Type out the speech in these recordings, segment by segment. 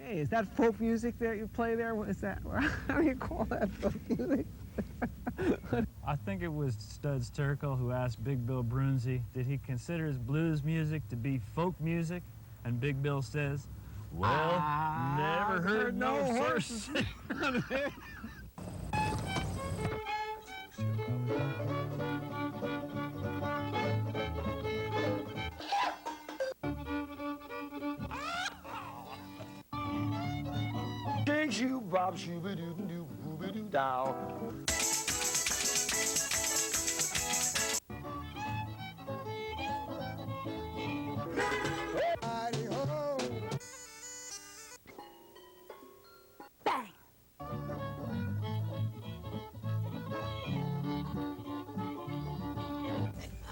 Hey, is that folk music that you play there? What is that? How do you call that folk music? I think it was Studs Terkel who asked Big Bill Brunzi, did he consider his blues music to be folk music? And Big Bill says, well, never heard no horses. Shoo bob shooby doo doo booby doo dow. Bang!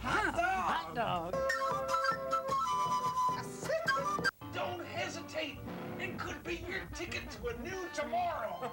Hot dog! Don't hesitate. It could be your ticket to a new tomorrow.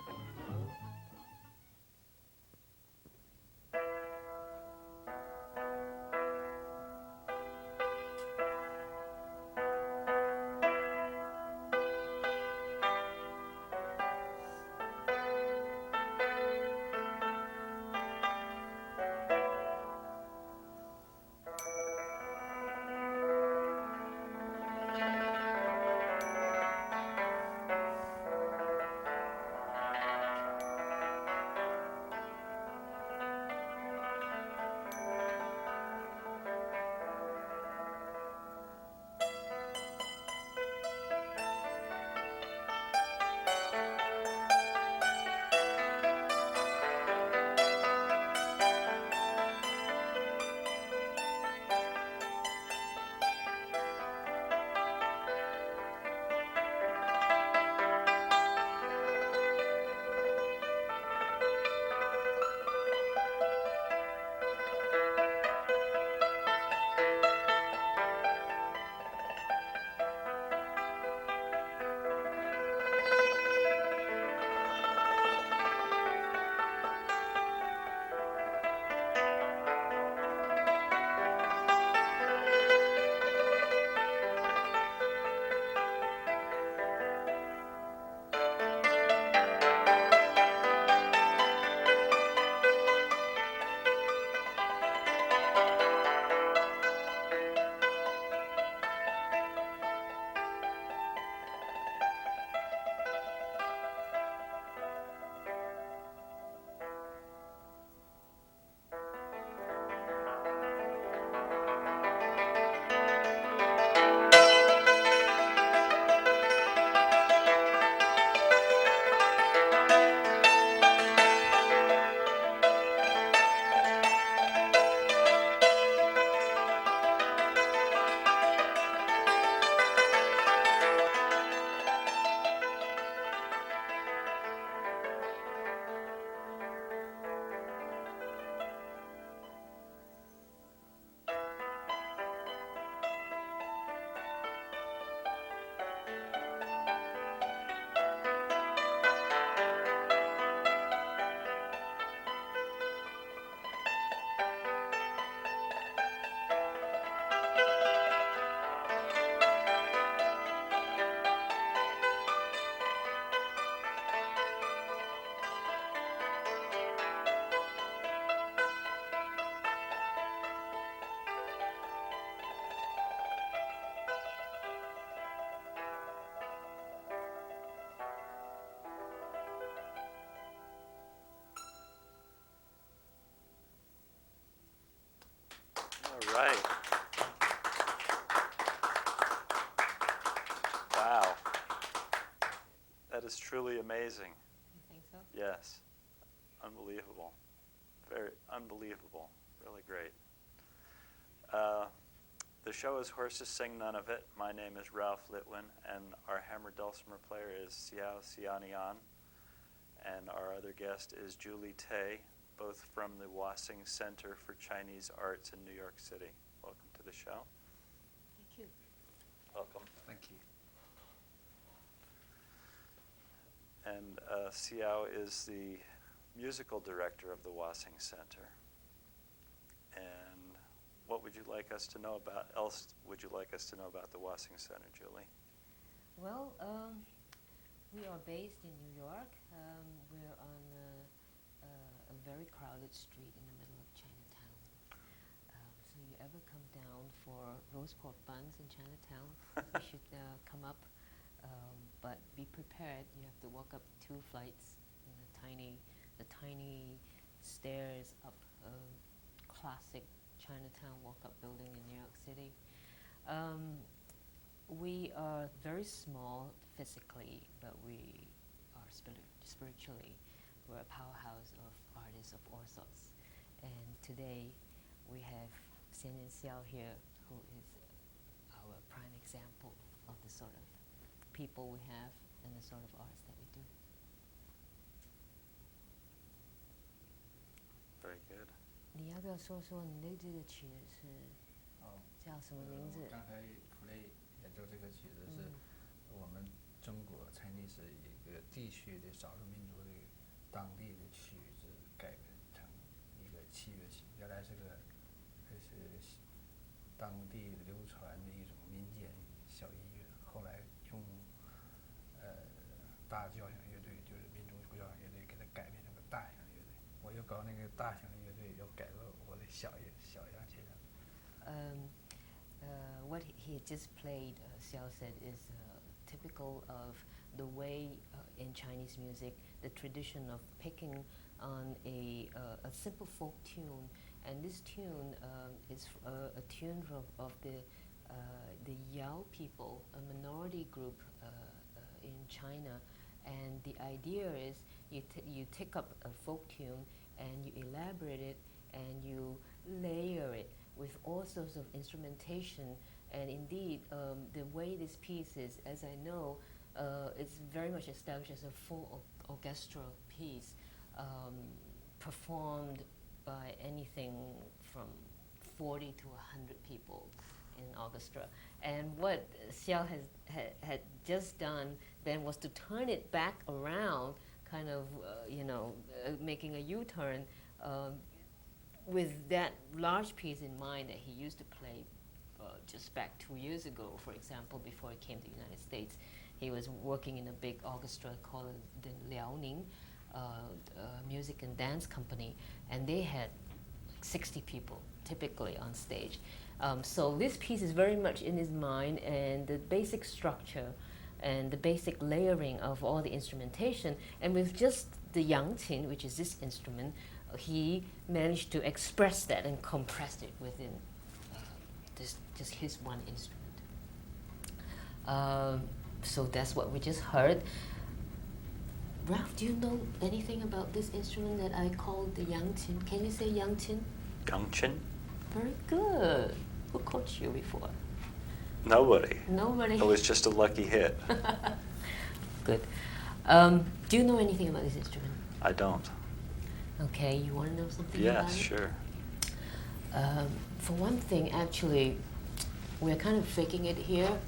All right. Wow. That is truly amazing. You think so? Yes. Unbelievable. Very unbelievable. Really great. The show is Horses Sing None of It. My name is Ralph Litwin, and our hammer dulcimer player is Xiannian, and our other guest is Julie Tay, both from the Wossing Center for Chinese Arts in New York City. Welcome to the show. Thank you. Welcome. Thank you. And Xiao is the musical director of the Wossing Center. And what would you like us to know about, else would you like us to know about the Wossing Center, Julie? Well, We are based in New York. We're on a very crowded street in the middle of Chinatown. So you ever come down for roast pork buns in Chinatown, you should come up. But be prepared. You have to walk up 2 flights in the tiny stairs up classic Chinatown walk-up building in New York City. We are very small physically, but we are spiritually. We're a powerhouse of artists of all sorts. And today we have Xiannian Xiao here, who is our prime example of the sort of people we have and the sort of arts that we do. Very good. 你要不要说说你的这个曲子是叫什么名字？刚才普雷演奏这个曲子是我们中国 Chinese 一个地区的少数民族的当地的曲子改编成一个器乐曲，原来是当地流传的一种民间小音乐，后来用大交响乐队，就是民族交响乐队给它改编成个大型乐队。我又搞那个大型乐队，又改到我的小扬琴上。What he just played, Xiao said, is typical of the way in Chinese music, the tradition of picking on a simple folk tune, and this tune is a tune of the Xiao people, a minority group in China, and the idea is you take up a folk tune and you elaborate it and you layer it with all sorts of instrumentation. And indeed, the way this piece is, as I know, it's very much established as a full orchestral piece, performed by anything from 40 to 100 people in orchestra. And what Xiao had just done then was to turn it back around, kind of, making a U-turn, with that large piece in mind that he used to play just back 2 years ago, for example, before he came to the United States. He was working in a big orchestra called the Liaoning Music and Dance Company, and they had 60 people typically on stage. So this piece is very much in his mind, and the basic structure and the basic layering of all the instrumentation, and with just the yangqin, which is this instrument, he managed to express that and compress it within just his one instrument. So that's what we just heard. Ralph, do you know anything about this instrument that I called the yangqin? Can you say yangqin? Gangqin? Very good. Who coached you before? Nobody. Nobody. It was just a lucky hit. Good. Do you know anything about this instrument? I don't. Okay, you want to know something about it? Yes, sure. For one thing, actually, we're kind of faking it here.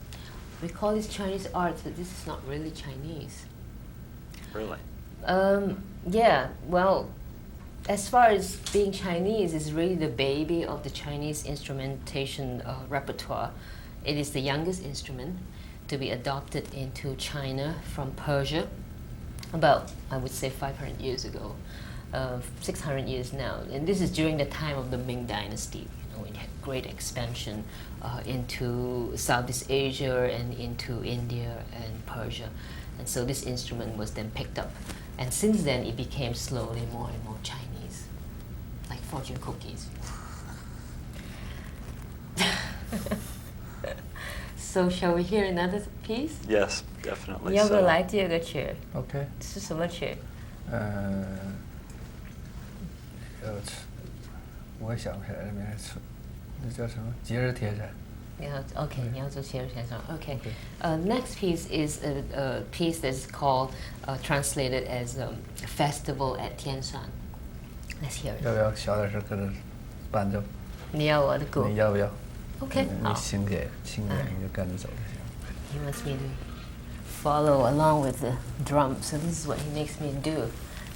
We call this Chinese art, but this is not really Chinese. Really? Yeah, well, as far as being Chinese, it's really the baby of the Chinese instrumentation repertoire. It is the youngest instrument to be adopted into China from Persia about, I would say, 500 years ago. 600 years now, and this is during the time of the Ming Dynasty. It had great expansion into Southeast Asia and into India and Persia, and so this instrument was then picked up, and since then it became slowly more and more Chinese, like fortune cookies. So shall we hear another piece? Yes, definitely. 你要不要 so. 来第二个曲？ OK， 是什么曲？我想不起来了名字，那叫什么？节日铁伞。Okay, 你要做节日铁伞。Okay. Next piece is a piece that's called, translated as Festival at Tianshan. Let's hear it. 要不要小点声搁这伴奏？你要我的鼓？你要不要 Okay. 你轻点，轻点你就跟着走就行。He wants me to follow along with the drum, so this is what he makes me do,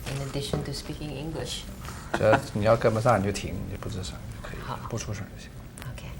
in addition to speaking English. 只要你要跟不上你就停，你就不吱声就可以好，不出声就行。Okay.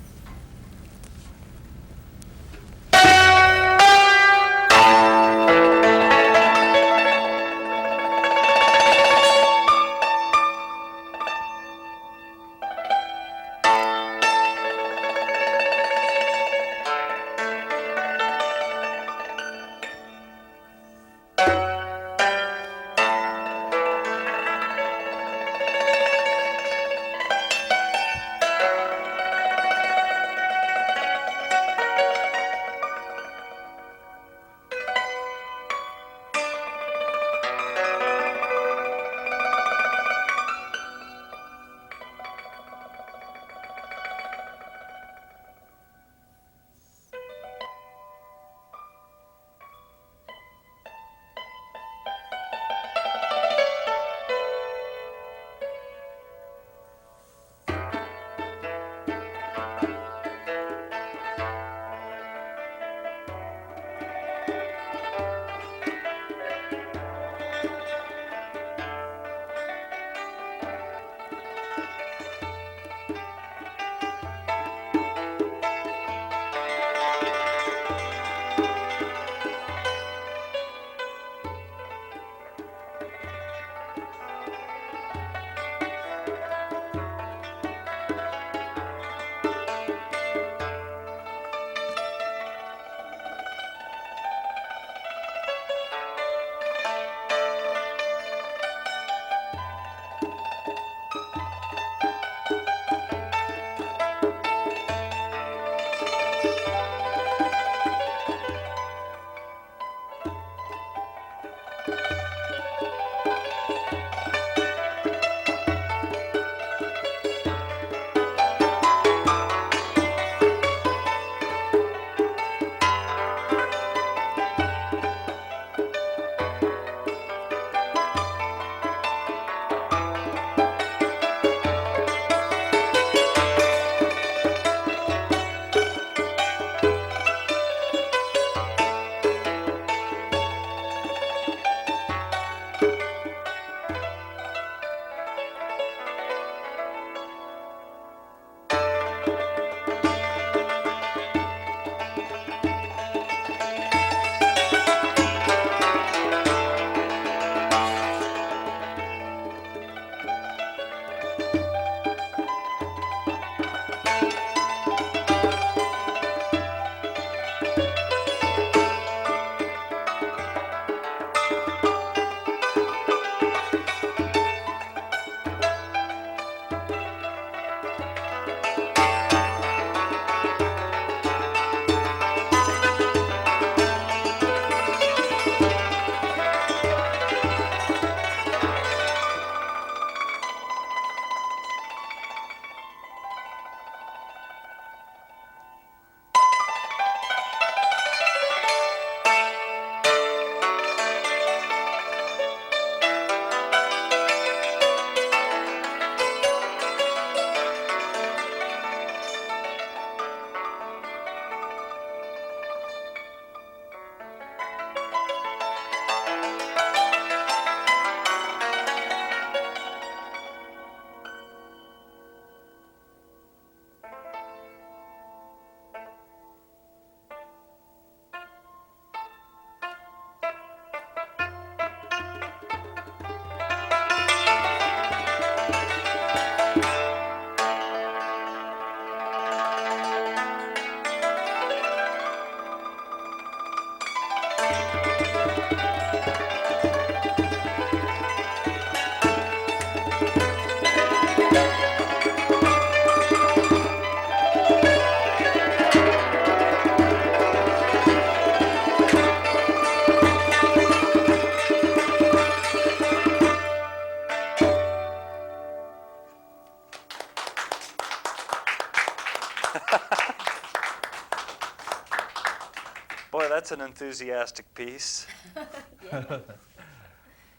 that's an enthusiastic piece.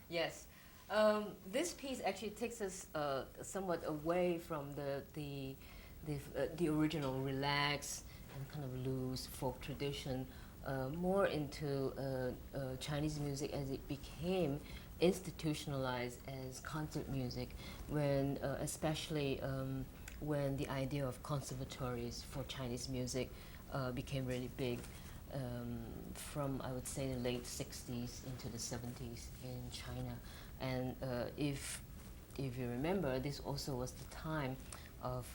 Yes. This piece actually takes us somewhat away from the original relaxed and kind of loose folk tradition, more into Chinese music as it became institutionalized as concert music, when especially when the idea of conservatories for Chinese music became really big. From, I would say, the late 60s into the 70s in China. And if you remember, this also was the time of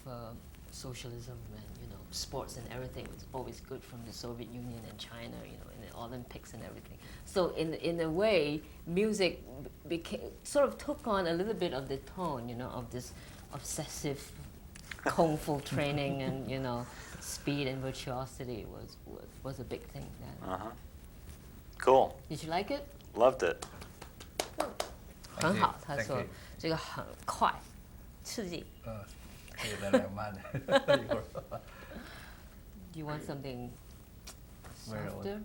socialism and, sports and everything was always good from the Soviet Union and China, in the Olympics and everything. So in a way, music sort of took on a little bit of the tone, of this obsessive kung fu training and, speed and virtuosity was a big thing then. Uh-huh. Cool. Did you like it? Loved it. 很好，他 Thank 说 you. 这个很快，刺激。这个再来慢一会儿。 Do you want something Very softer?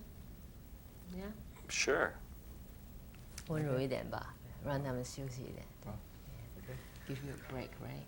Yeah. Sure. 温柔一点吧，让他们休息一点。对 Okay. Give you a break, right?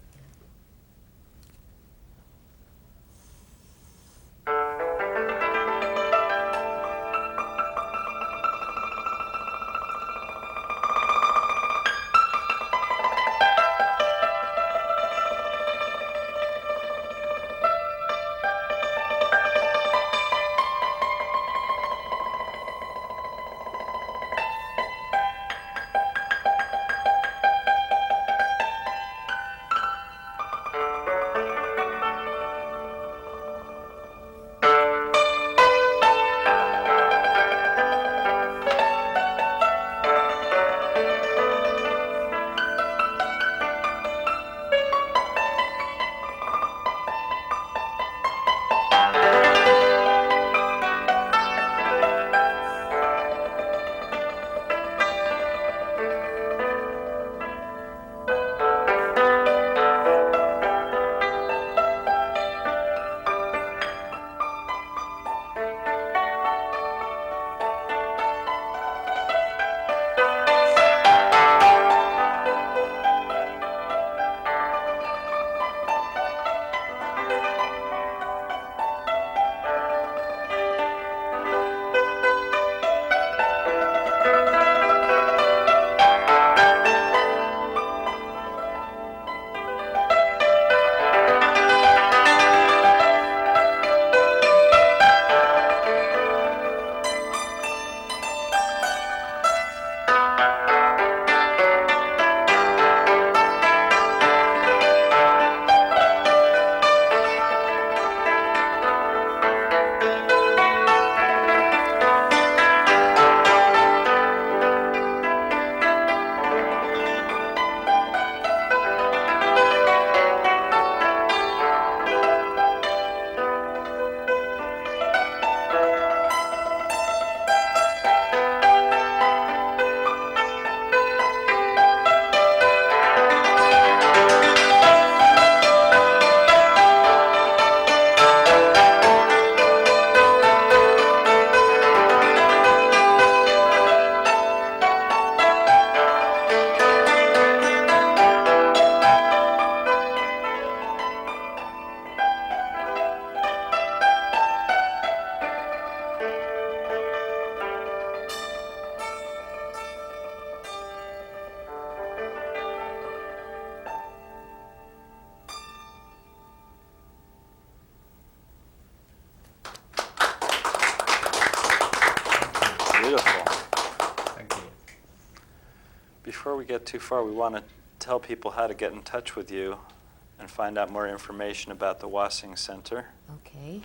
Before we get too far, we want to tell people how to get in touch with you and find out more information about the Wossing Center. Okay.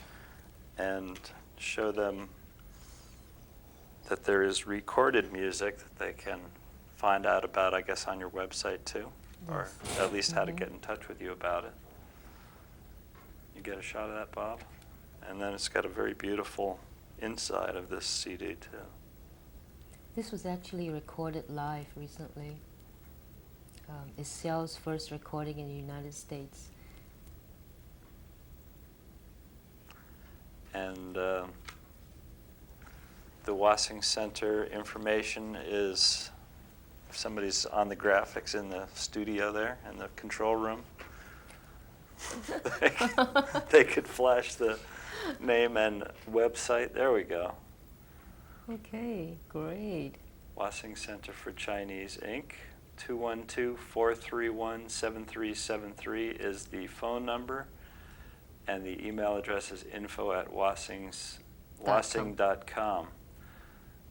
And show them that there is recorded music that they can find out about, I guess, on your website too, or at least how to get in touch with you about it. You get a shot of that, Bob? And then it's got a very beautiful inside of this CD too. This was actually recorded live recently. It's Xiao's first recording in the United States. And the Wossing Center information is, if somebody's on the graphics in the studio there, in the control room, they could flash the name and website. There we go. Okay, great. Wossing Center for Chinese, Inc. 212-431-7373 is the phone number, and the email address is info@wossing.com.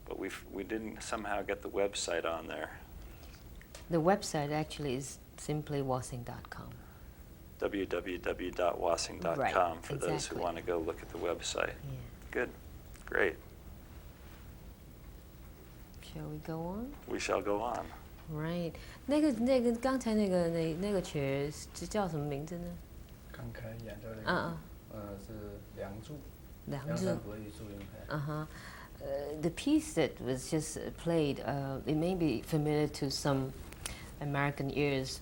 But we didn't somehow get the website on there. The website actually is simply wossing.com. www.wossing.com Right, for those who exactly. want to go look at the website. Yeah. Good. Great. Shall we go on? We shall go on. Right. 刚才那个曲是叫什么名字呢？刚开演奏的，是梁祝，梁祝。梁山伯与祝英台。The piece that was just played, it may be familiar to some American ears.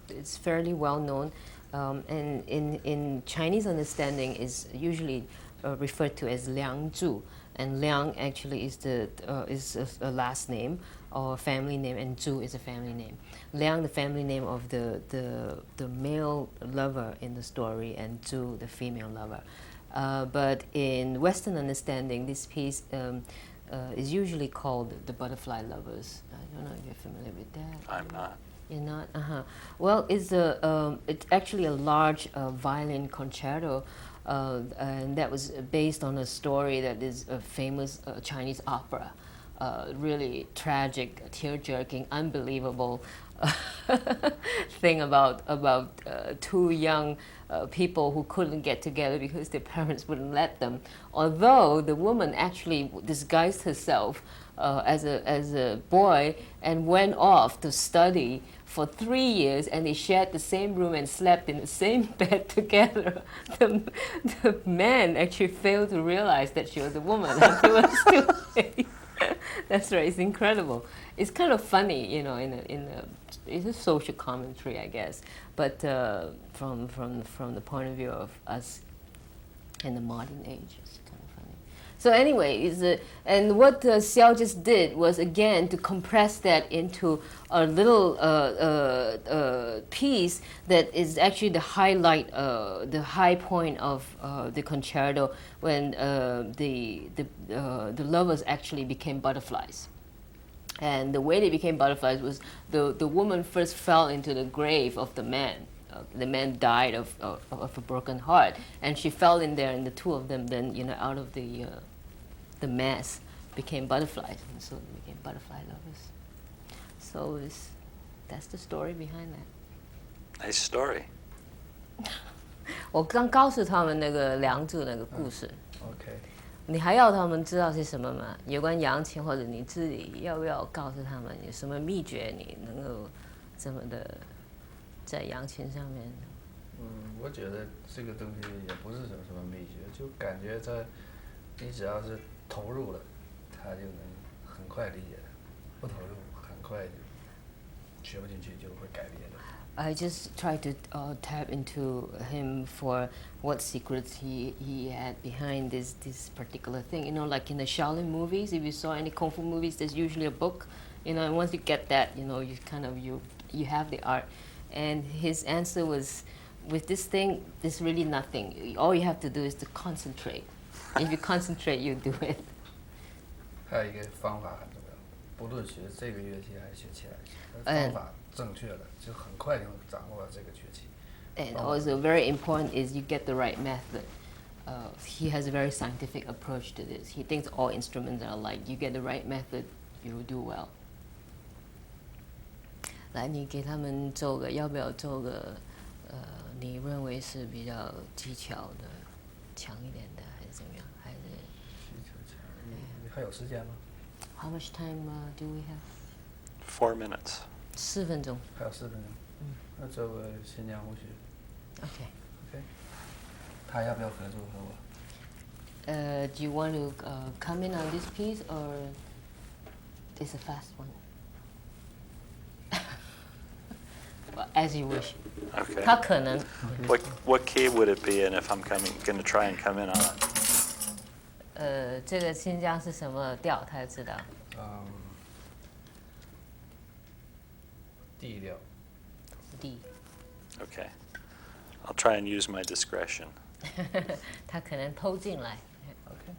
It's fairly well known, and in Chinese understanding is usually referred to as Liang Zhu, and Liang actually is a last name or family name, and Zhu is a family name. Liang, the family name of the male lover in the story, and Zhu, the female lover. But in Western understanding, this piece is usually called the Butterfly Lovers. I don't know if you're familiar with that. I'm not. You're not? Well, it's actually a large violin concerto, and that was based on a story that is a famous Chinese opera. Really tragic, tear-jerking, unbelievable thing about two young people who couldn't get together because their parents wouldn't let them. Although the woman actually disguised herself as a boy and went off to study for 3 years, and they shared the same room and slept in the same bed together. The man actually failed to realize that she was a woman until it was too late. That's right. It's incredible. It's kind of funny, you know. It's a social commentary, I guess. But from the point of view of us in the modern age, it's kind of funny. So anyway, and what Xiao just did was again to compress that into a little piece that is actually the highlight, the high point of the concerto when the lovers actually became butterflies. And the way they became butterflies was the woman first fell into the grave of the man. The man died of a broken heart, and she fell in there, and the two of them then, out of the mass became butterflies, and so they became butterfly lovers. So that's the story behind that. Nice story. 我刚告诉他们那个梁祝那个故事。OK。你还要他们知道是什么吗？有关扬琴，或者你自己要不要告诉他们有什么秘诀，你能够这么的在扬琴上面？我觉得这个东西也不是什么秘诀，就感觉你只要是投入了，他就能很快理解的；不投入，很快学不进去，就会改变的。I just tried to tap into him for what secrets he had behind this particular thing. Like in the Shaolin movies, if you saw any kung fu movies, there's usually a book. And once you get that, you kind of you have the art. And his answer was, with this thing, there's really nothing. All you have to do is to concentrate. If you concentrate, you do it. 还有一个方法很重要，不论学这个乐器还是学其他乐器，方法正确了，就很快就能掌握这个乐器。And also very important is you get the right method. He has a very scientific approach to this. He thinks all instruments are alike. You get the right method, you will do well. 来，你给他们奏个，要不要奏个？你认为是比较技巧的，强一点的，还是怎么样？还是？技巧强，你还有时间吗 How much time do we have? 4 minutes. 4分钟。还有4分钟。那奏个新疆舞曲。Okay. OK。他要不要合作和我？Do you want to come in on this piece or it's a fast one? Well, as you wish. Okay. 他可能 What key would it be in if I'm going to try and come in on it? 这个新疆是什么调，他就知道。地调。D。Okay. I'll try and use my discretion. 他可能偷进来。OK。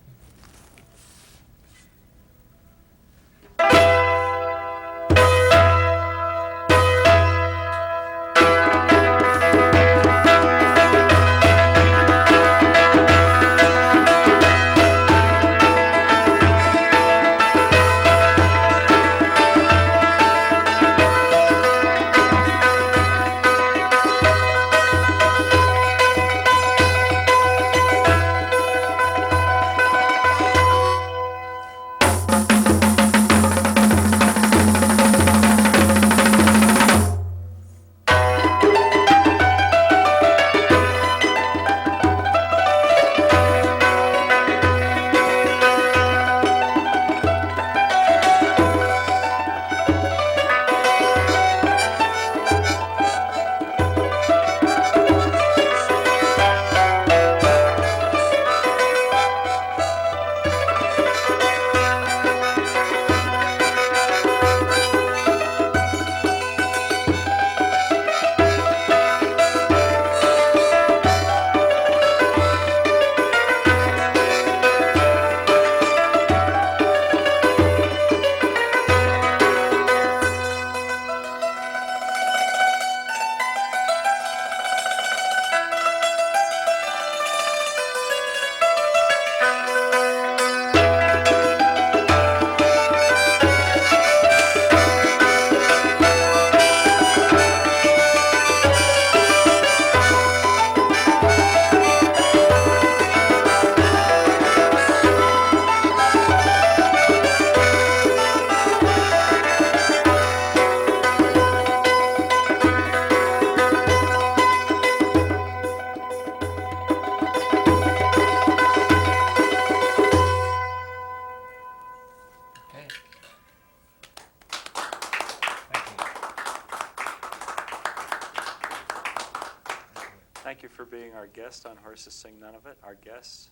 Thank you for being our guest on Horses Sing None of It. Our guests,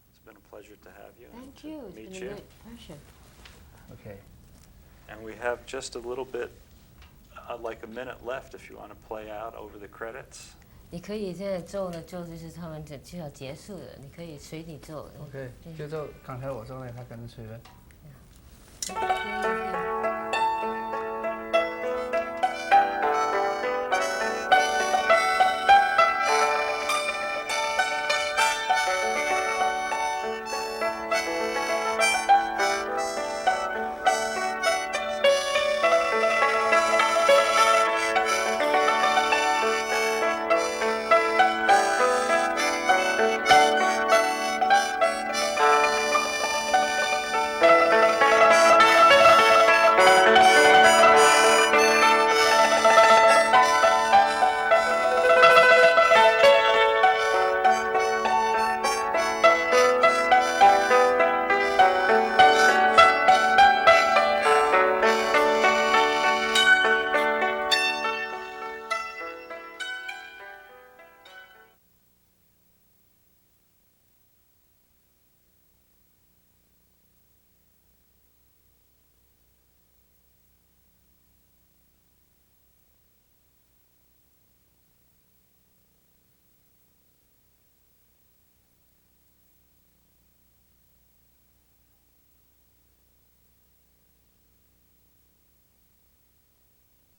it's been a pleasure to have you. Thank you. It's Meet been you. a great pleasure. OK。And we have just a little bit, like a minute left if you want to play out over the credits. 你可以现在奏呢，就是他们就要结束了，你可以随你奏。 OK，就奏刚才我奏那，他跟着吹呗。